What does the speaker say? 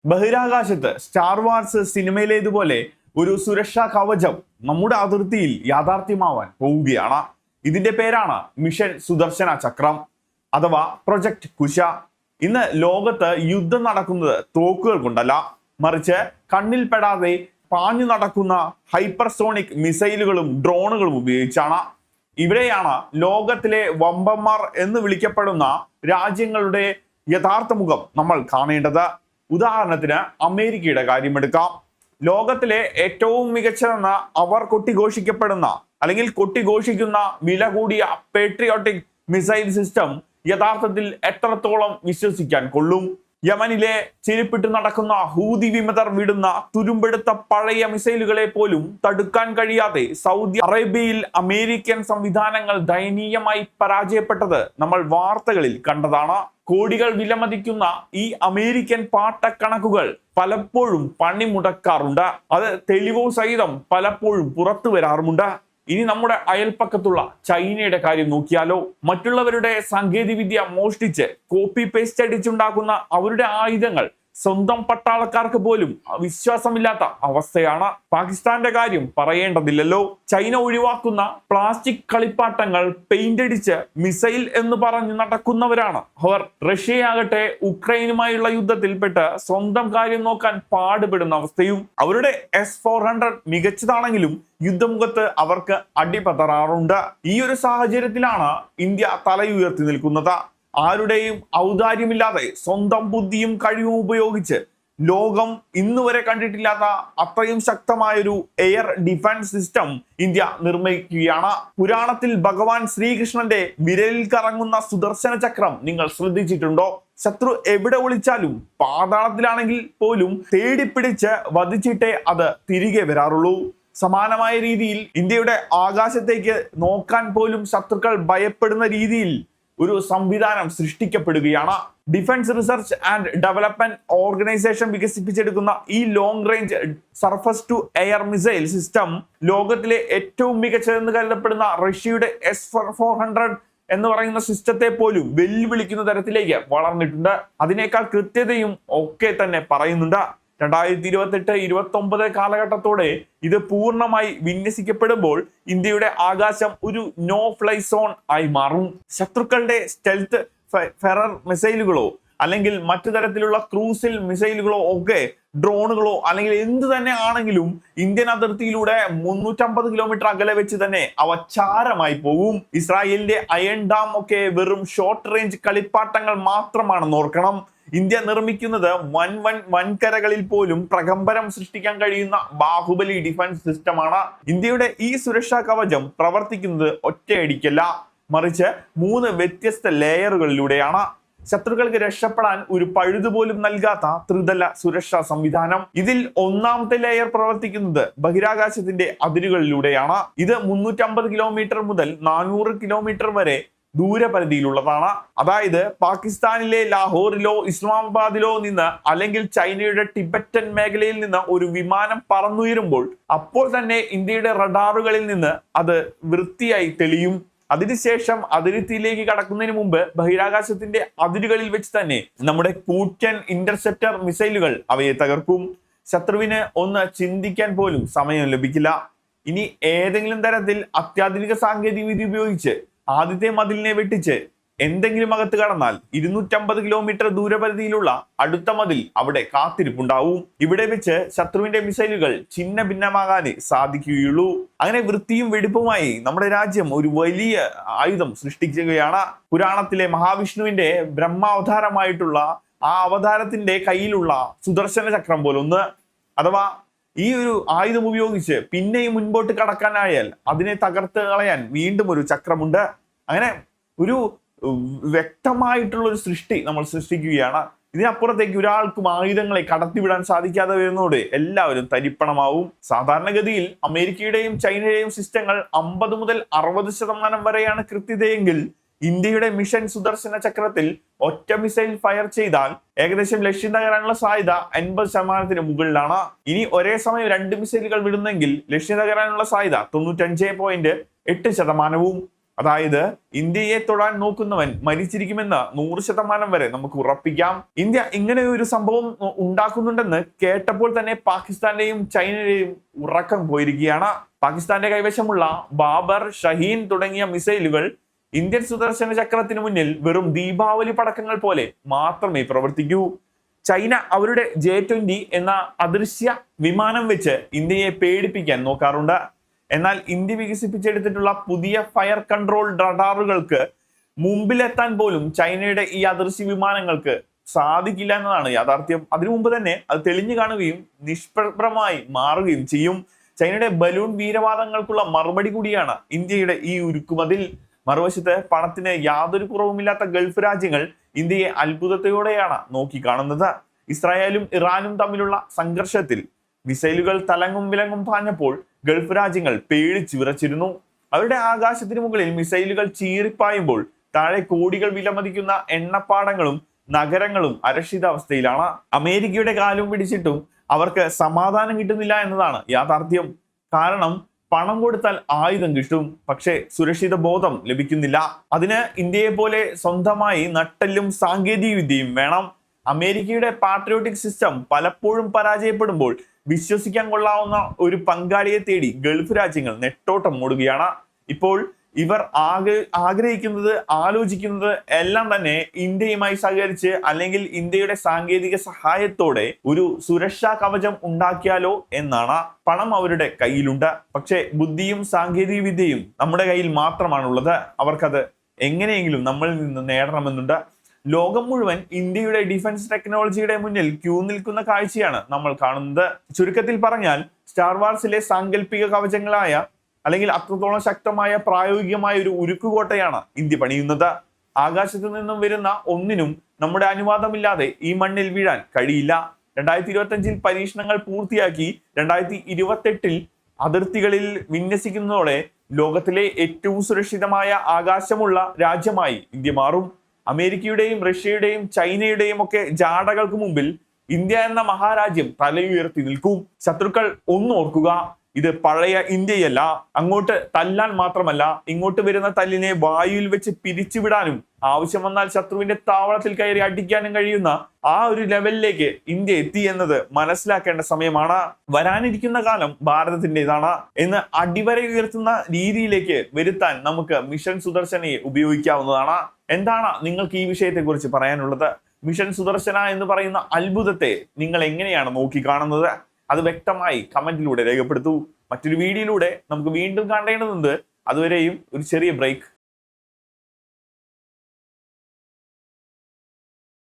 ബഹിരാകാശത്ത് star wars സിനിമയിലേതുപോലെ ഒരു സുരക്ഷാ കവചം നമ്മുടെ അതിർത്തിയിൽ യാഥാർത്ഥ്യമാവാൻ പോവുകയാണ്. ഇതിന്റെ പേരാണ് മിഷൻ സുദർശന ചക്രം അഥവാ പ്രൊജക്ട് കുശ. ഇന്ന് ലോകത്ത് യുദ്ധം നടക്കുന്നത് തോക്കുകൾ കൊണ്ടല്ല, മറിച്ച് കണ്ണിൽ പെടാതെ പാഞ്ഞു നടക്കുന്ന ഹൈപ്പർസോണിക് മിസൈലുകളും ഡ്രോണുകളും ഉപയോഗിച്ചാണ്. ഇവിടെയാണ് ലോകത്തിലെ വമ്പന്മാർ എന്ന് വിളിക്കപ്പെടുന്ന രാജ്യങ്ങളുടെ യഥാർത്ഥ മുഖം നമ്മൾ കാണേണ്ടത്. ഉദാഹരണത്തിന് അമേരിക്കയുടെ കാര്യമെടുക്കാം. ലോകത്തിലെ ഏറ്റവും മികച്ചതെന്ന് അവർ കൊട്ടിഘോഷിക്കപ്പെടുന്ന അല്ലെങ്കിൽ കൊട്ടിഘോഷിക്കുന്ന വില കൂടിയ പേട്രിയോട്ടിക് മിസൈൽ സിസ്റ്റം യഥാർത്ഥത്തിൽ എത്രത്തോളം വിശ്വസിക്കാൻ കൊള്ളും? യമനിലെ ചിരിപ്പിട്ട് നടക്കുന്ന ഹൂതി വിമതർ വിടുന്ന തുരുമ്പെടുത്ത പഴയ മിസൈലുകളെ പോലും തടുക്കാൻ കഴിയാതെ സൗദി അറേബ്യയിൽ അമേരിക്കൻ സംവിധാനങ്ങൾ ദയനീയമായി പരാജയപ്പെട്ടത് നമ്മൾ വാർത്തകളിൽ കണ്ടതാണ്. കോടികൾ വിലമതിക്കുന്ന ഈ അമേരിക്കൻ പാട്ടക്കണക്കുകൾ പലപ്പോഴും പണിമുടക്കാറുണ്ട്. അത് തെളിവോ സഹിതം പലപ്പോഴും പുറത്തു വരാറുമുണ്ട്. ഇനി നമ്മുടെ അയൽപ്പക്കത്തുള്ള ചൈനയുടെ കാര്യം നോക്കിയാലോ. മറ്റുള്ളവരുടെ സാങ്കേതിക വിദ്യ മോഷ്ടിച്ച് കോപ്പി പേസ്റ്റ് അടിച്ചുണ്ടാക്കുന്ന അവരുടെ ആയുധങ്ങൾ സ്വന്തം പട്ടാളക്കാർക്ക് പോലും വിശ്വാസമില്ലാത്ത അവസ്ഥയാണ്. പാകിസ്ഥാന്റെ കാര്യം പറയേണ്ടതില്ലല്ലോ. ചൈന ഒഴിവാക്കുന്ന പ്ലാസ്റ്റിക് കളിപ്പാട്ടങ്ങൾ പെയിന്റ് അടിച്ച് മിസൈൽ എന്ന് പറഞ്ഞ് നടക്കുന്നവരാണ് അവർ. റഷ്യയാകട്ടെ ഉക്രൈനുമായുള്ള യുദ്ധത്തിൽപ്പെട്ട് സ്വന്തം കാര്യം നോക്കാൻ പാടുപെടുന്ന അവസ്ഥയും. അവരുടെ S-400 മികച്ചതാണെങ്കിലും യുദ്ധമുഖത്ത് അവർക്ക് അടിപതറാറുണ്ട്. ഈ ഒരു സാഹചര്യത്തിലാണ് ഇന്ത്യ തലയുയർത്തി നിൽക്കുന്നത്. ആരുടെയും ഔദാര്യമില്ലാതെ സ്വന്തം ബുദ്ധിയും കഴിവും ഉപയോഗിച്ച് ലോകം ഇന്നുവരെ കണ്ടിട്ടില്ലാത്ത അത്രയും ശക്തമായൊരു എയർ ഡിഫൻസ് സിസ്റ്റം ഇന്ത്യ നിർമ്മിക്കുകയാണ്. പുരാണത്തിൽ ഭഗവാൻ ശ്രീകൃഷ്ണന്റെ വിരലിൽ കറങ്ങുന്ന സുദർശന ചക്രം നിങ്ങൾ ശ്രദ്ധിച്ചിട്ടുണ്ടോ? ശത്രു എവിടെ ഒളിച്ചാലും പാതാളത്തിലാണെങ്കിൽ പോലും തേടിപ്പിടിച്ച് വധിച്ചിട്ടേ അത് തിരികെ വരാറുള്ളൂ. സമാനമായ രീതിയിൽ ഇന്ത്യയുടെ ആകാശത്തേക്ക് നോക്കാൻ പോലും ശത്രുക്കൾ ഭയപ്പെടുന്ന രീതിയിൽ ഒരു സംവിധാനം സൃഷ്ടിക്കപ്പെടുകയാണ്. Defence research and development organisation വികസിപ്പിച്ചെടുക്കുന്ന ഈ long range surface to air missile system ലോകത്തിലെ ഏറ്റവും മികച്ചതെന്ന് കരുതപ്പെടുന്ന റഷ്യയുടെ S-400 എന്ന് പറയുന്ന സിസ്റ്റത്തെ പോലും വെല്ലുവിളിക്കുന്ന തരത്തിലേക്ക് വളർന്നിട്ടുണ്ട്. അതിനേക്കാൾ കൃത്യതയും ഒക്കെ തന്നെ പറയുന്നുണ്ട്. 2028-29 കാലഘട്ടത്തോടെ ഇത് പൂർണ്ണമായി വിന്യസിക്കപ്പെടുമ്പോൾ ഇന്ത്യയുടെ ആകാശം ഒരു നോ ഫ്ലൈ സോൺ ആയി മാറും. ശത്രുക്കളുടെ സ്റ്റെൽത്ത് ഫെറർ മിസൈലുകളോ അല്ലെങ്കിൽ മറ്റു തരത്തിലുള്ള ക്രൂസിൽ മിസൈലുകളോ ഒക്കെ ഡ്രോണുകളോ അല്ലെങ്കിൽ എന്ത് തന്നെ ആണെങ്കിലും ഇന്ത്യൻ അതിർത്തിയിലൂടെ 350 കിലോമീറ്റർ അകലെ വെച്ച് തന്നെ അവ ചാരമായി പോകും. ഇസ്രായേലിന്റെ അയൺ ഡാം ഒക്കെ വെറും ഷോർട്ട് റേഞ്ച് കളിപ്പാട്ടങ്ങൾ മാത്രമാണെന്ന് ഓർക്കണം. ഇന്ത്യ നിർമ്മിക്കുന്നത് വൻകരകളിൽ പോലും പ്രകമ്പനം സൃഷ്ടിക്കാൻ കഴിയുന്ന ബാഹുബലി ഡിഫൻസ് സിസ്റ്റമാണ്. ഇന്ത്യയുടെ ഈ സുരക്ഷാ കവചം പ്രവർത്തിക്കുന്നത് ഒറ്റയടിക്കല്ല, മറിച്ച് 3 വ്യത്യസ്ത ലെയറുകളിലൂടെയാണ്. ശത്രുക്കൾക്ക് രക്ഷപ്പെടാൻ ഒരു പഴുതുപോലും നൽകാത്ത ത്രിതല സുരക്ഷാ സംവിധാനം. ഇതിൽ ഒന്നാമത്തെ ലെയർ പ്രവർത്തിക്കുന്നത് ബഹിരാകാശത്തിന്റെ അതിരുകളിലൂടെയാണ്. ഇത് 350 കിലോമീറ്റർ മുതൽ 400 കിലോമീറ്റർ വരെ ദൂരപരിധിയിലുള്ളതാണ്. അതായത് പാകിസ്ഥാനിലെ ലാഹോറിലോ ഇസ്ലാമാബാദിലോ നിന്ന് അല്ലെങ്കിൽ ചൈനയുടെ ടിബറ്റൻ മേഖലയിൽ നിന്ന് ഒരു വിമാനം പറന്നുയരുമ്പോൾ അപ്പോൾ തന്നെ ഇന്ത്യയുടെ റഡാറുകളിൽ നിന്ന് അത് വൃത്തിയായി തെളിയും. അതിനുശേഷം അതിർത്തിയിലേക്ക് കടക്കുന്നതിന് മുമ്പ് ബഹിരാകാശത്തിന്റെ അതിരുകളിൽ വെച്ച് തന്നെ നമ്മുടെ കൂറ്റൻ ഇന്റർസെപ്റ്റർ മിസൈലുകൾ അവയെ തകർക്കും. ശത്രുവിന് ഒന്ന് ചിന്തിക്കാൻ പോലും സമയം ലഭിക്കില്ല. ഇനി ഏതെങ്കിലും തരത്തിൽ അത്യാധുനിക സാങ്കേതിക വിദ്യ ഉപയോഗിച്ച് ആദ്യത്തെ മതിലിനെ വെട്ടിച്ച് എന്തെങ്കിലും അകത്ത് കടന്നാൽ 250 കിലോമീറ്റർ ദൂരപരിധിയിലുള്ള അടുത്ത മതിൽ അവിടെ കാത്തിരിപ്പുണ്ടാവും. ഇവിടെ വെച്ച് ശത്രുവിന്റെ മിസൈലുകൾ ഛിന്ന ഭിന്നമാകാനേ സാധിക്കുകയുള്ളൂ. അങ്ങനെ വൃത്തിയും വെടിപ്പുമായി നമ്മുടെ രാജ്യം ഒരു വലിയ ആയുധം സൃഷ്ടിക്കുകയാണ്. പുരാണത്തിലെ മഹാവിഷ്ണുവിന്റെ ബ്രഹ്മാവതാരമായിട്ടുള്ള ആ അവതാരത്തിന്റെ കയ്യിലുള്ള സുദർശന ചക്രം പോലൊന്ന്. അഥവാ ഈ ഒരു ആയുധം ഉപയോഗിച്ച് പിന്നെയും മുൻപോട്ട് കടക്കാനായാൽ അതിനെ തകർത്ത് കളയാൻ വീണ്ടും ഒരു ചക്രമുണ്ട്. അങ്ങനെ ഒരു വ്യക്തമായിട്ടുള്ള ഒരു സൃഷ്ടി നമ്മൾ സൃഷ്ടിക്കുകയാണ്. ഇതിനപ്പുറത്തേക്ക് ഒരാൾക്കും ആയുധങ്ങളെ കടത്തിവിടാൻ സാധിക്കാതെ വരുന്നതോടെ എല്ലാവരും തരിപ്പണമാവും. സാധാരണഗതിയിൽ അമേരിക്കയുടെയും ചൈനയുടെയും സിസ്റ്റങ്ങൾ 50 മുതൽ 60% വരെയാണ് കൃത്യതയെങ്കിൽ ഇന്ത്യയുടെ മിഷൻ സുദർശന ചക്രത്തിൽ ഒറ്റ മിസൈൽ ഫയർ ചെയ്താൽ ഏകദേശം ലക്ഷ്യം തകരാനുള്ള സാധ്യത 80% മുകളിലാണ്. ഇനി ഒരേ സമയം 2 മിസൈലുകൾ വിടുന്നെങ്കിൽ ലക്ഷ്യം തകരാനുള്ള സാധ്യത 95.8%. അതായത് ഇന്ത്യയെ തൊടാൻ നോക്കുന്നവൻ മരിച്ചിരിക്കുമെന്ന് 100% വരെ നമുക്ക് ഉറപ്പിക്കാം. ഇന്ത്യ ഇങ്ങനെ ഒരു സംഭവം ഉണ്ടാക്കുന്നുണ്ടെന്ന് കേട്ടപ്പോൾ തന്നെ പാകിസ്ഥാന്റെയും ചൈനയുടെയും ഉറക്കം പോയിരിക്കുകയാണ്. പാകിസ്ഥാന്റെ കൈവശമുള്ള ബാബർ, ഷഹീൻ തുടങ്ങിയ മിസൈലുകൾ ഇന്ത്യൻ സുദർശന ചക്രത്തിന് മുന്നിൽ വെറും ദീപാവലി പടക്കങ്ങൾ പോലെ മാത്രമേ പ്രവർത്തിക്കൂ. ചൈന അവരുടെ J-20 എന്ന അദൃശ്യ വിമാനം വെച്ച് ഇന്ത്യയെ പേടിപ്പിക്കാൻ നോക്കാറുണ്ട്. എന്നാൽ ഇന്ത്യ വികസിപ്പിച്ചെടുത്തിട്ടുള്ള പുതിയ ഫയർ കൺട്രോൾ റഡാറുകൾക്ക് മുമ്പിലെത്താൻ പോലും ചൈനയുടെ ഈ അദൃശ്യ വിമാനങ്ങൾക്ക് സാധിക്കില്ല എന്നതാണ് യാഥാർത്ഥ്യം. അതിനു മുമ്പ് തന്നെ അത് തെളിഞ്ഞു കാണുകയും നിഷ്പ്രഭമായി മാറുകയും ചെയ്യും. ചൈനയുടെ ബലൂൺ വീരവാദങ്ങൾക്കുള്ള മറുപടി കൂടിയാണ് ഇന്ത്യയുടെ ഈ ഉരുക്കുമതിൽ. മറുവശത്ത് പണത്തിന് യാതൊരു കുറവുമില്ലാത്ത ഗൾഫ് രാജ്യങ്ങൾ ഇന്ത്യയെ അത്ഭുതത്തോടെയാണ് നോക്കിക്കാണുന്നത്. ഇസ്രായേലും ഇറാനും തമ്മിലുള്ള സംഘർഷത്തിൽ മിസൈലുകൾ തലങ്ങും വിലങ്ങും പാഞ്ഞപ്പോൾ ഗൾഫ് രാജ്യങ്ങൾ പേടിച്ചു വിറച്ചിരുന്നു. അവരുടെ ആകാശത്തിന് മുകളിൽ മിസൈലുകൾ ചീറിപ്പായുമ്പോൾ താഴെ കോടികൾ വിലമതിക്കുന്ന എണ്ണപ്പാടങ്ങളും നഗരങ്ങളും അരക്ഷിതാവസ്ഥയിലാണ്. അമേരിക്കയുടെ കാലും പിടിച്ചിട്ടും അവർക്ക് സമാധാനം കിട്ടുന്നില്ല എന്നതാണ് യാഥാർത്ഥ്യം. കാരണം പണം കൊടുത്താൽ ആയുധം കിട്ടും, പക്ഷേ സുരക്ഷിത ബോധം ലഭിക്കുന്നില്ല. അതിന് ഇന്ത്യയെ പോലെ സ്വന്തമായി നട്ടെല്ലും സാങ്കേതിക വിദ്യയും വേണം. അമേരിക്കയുടെ പാട്രിയോട്ടിക് സിസ്റ്റം പലപ്പോഴും പരാജയപ്പെടുമ്പോൾ വിശ്വസിക്കാൻ കൊള്ളാവുന്ന ഒരു പങ്കാളിയെ തേടി ഗൾഫ് രാജ്യങ്ങൾ നെട്ടോട്ടം ഓടുകയാണ്. ഇപ്പോൾ ഇവർ ആഗ്രഹിക്കുന്നത്, ആലോചിക്കുന്നത് എല്ലാം തന്നെ ഇന്ത്യയുമായി സഹകരിച്ച് അല്ലെങ്കിൽ ഇന്ത്യയുടെ സാങ്കേതിക സഹായത്തോടെ ഒരു സുരക്ഷാ കവചം ഉണ്ടാക്കിയാലോ എന്നാണ്. പണം അവരുടെ കയ്യിലുണ്ട്, പക്ഷേ ബുദ്ധിയും സാങ്കേതിക വിദ്യയും നമ്മുടെ കയ്യിൽ മാത്രമാണുള്ളത്. അവർക്കത് എങ്ങനെയെങ്കിലും നമ്മളിൽ നിന്ന് നേടണമെന്നുണ്ട്. ലോകം മുഴുവൻ ഇന്ത്യയുടെ ഡിഫൻസ് ടെക്നോളജിയുടെ മുന്നിൽ ക്യൂ നിൽക്കുന്ന കാഴ്ചയാണ് നമ്മൾ കാണുന്നത്. ചുരുക്കത്തിൽ പറഞ്ഞാൽ സ്റ്റാർ വാർസിലെ സാങ്കല്പിക കവചങ്ങളായ അല്ലെങ്കിൽ അത്രത്തോളം ശക്തമായ പ്രായോഗികമായ ഒരു ഉരുക്കുകോട്ടയാണ് ഇന്ത്യ പണിയുന്നത്. ആകാശത്ത് നിന്നും വരുന്ന ഒന്നിനും നമ്മുടെ അനുവാദമില്ലാതെ ഈ മണ്ണിൽ വീഴാൻ കഴിയില്ല. 2025 പരീക്ഷണങ്ങൾ പൂർത്തിയാക്കി 2028 അതിർത്തികളിൽ വിന്യസിക്കുന്നതോടെ ലോകത്തിലെ ഏറ്റവും സുരക്ഷിതമായ ആകാശമുള്ള രാജ്യമായി ഇന്ത്യ മാറും. അമേരിക്കയുടെയും റഷ്യയുടെയും ചൈനയുടെയും ഒക്കെ ജാടകൾക്ക് മുമ്പിൽ ഇന്ത്യ എന്ന മഹാരാജ്യം തലയുയർത്തി നിൽക്കും. ശത്രുക്കൾ ഒന്നോർക്കുക, ഇത് പഴയ ഇന്ത്യയല്ല. അങ്ങോട്ട് തല്ലാൻ മാത്രമല്ല, ഇങ്ങോട്ട് വരുന്ന തല്ലിനെ വായുവിൽ വെച്ച് പിരിച്ചുവിടാനും ആവശ്യം വന്നാൽ ശത്രുവിന്റെ താവളത്തിൽ കയറി അടിക്കാനും കഴിയുന്ന ആ ഒരു ലെവലിലേക്ക് ഇന്ത്യ എത്തി എന്നത് മനസ്സിലാക്കേണ്ട സമയമാണ്. വരാനിരിക്കുന്ന കാലം ഭാരതത്തിൻ്റെതാണ് എന്ന് അടിവര ഉയർത്തുന്ന രീതിയിലേക്ക് വരുത്താൻ നമുക്ക് മിഷൻ സുദർശനയെ ഉപയോഗിക്കാവുന്നതാണ്. എന്താണ് നിങ്ങൾക്ക് ഈ വിഷയത്തെ കുറിച്ച് പറയാനുള്ളത്? മിഷൻ സുദർശന എന്ന് പറയുന്ന അത്ഭുതത്തെ നിങ്ങൾ എങ്ങനെയാണ് നോക്കിക്കാണുന്നത്? അത് വ്യക്തമായി കമന്റിലൂടെ രേഖപ്പെടുത്തൂ. മറ്റൊരു വീഡിയോയിലൂടെ നമുക്ക് വീണ്ടും കാണേണ്ടതുണ്ട്. അതുവരെയും ഒരു ചെറിയ ബ്രേക്ക്.